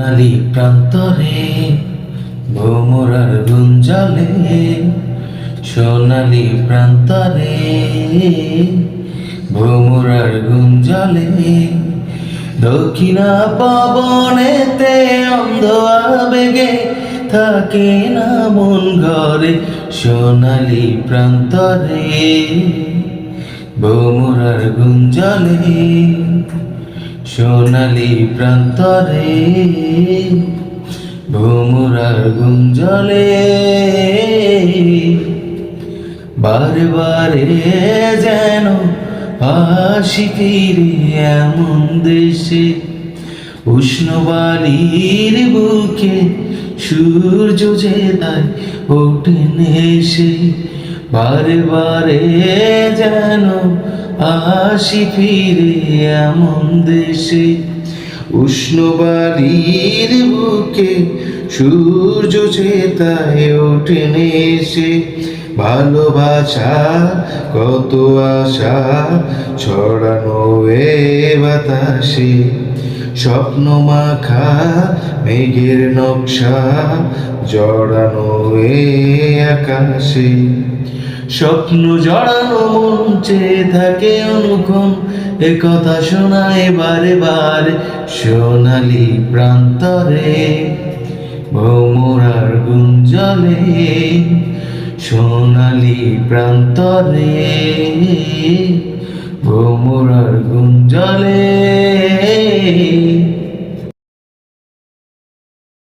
নালী প্রান্তরে ভোমরার গুঞ্জলে, সোনালী প্রান্তরে ভোমরার গুঞ্জলে, দক্ষিণা পবনেতে অন্ধ আবেগে থাকে না মন ঘরে, সোনালী প্রান্তরে ভোমরার গুঞ্জলে, সোনালী প্রান্তরে ভোমরার গুঞ্জলে। বারে বারে যেন আসি ফিরে এমন দেশে, উষ্ণ বালির বুকে সূর্য যে তাই ওঠেন এসে। বারে বারে যেন আসি ফিরে এমন দেশে, উষ্ণ বালির বুকে সূর্য যে তাই ওঠেন এসে। ভালোবাসা কত আশা ছড়ানো এ বাতাসে, স্বপ্ন মাখা মেঘের নকশা জড়ানো এ আকাশে। স্বপ্ন জড়ানো মন চেয়ে থাকে অনুক্ষণ, এ কথা শোনায় বারে বারে, সোনালী প্রান্তরে ভোমরার গুঞ্জলে, সোনালী প্রান্তরে ভোমরার গুঞ্জলে।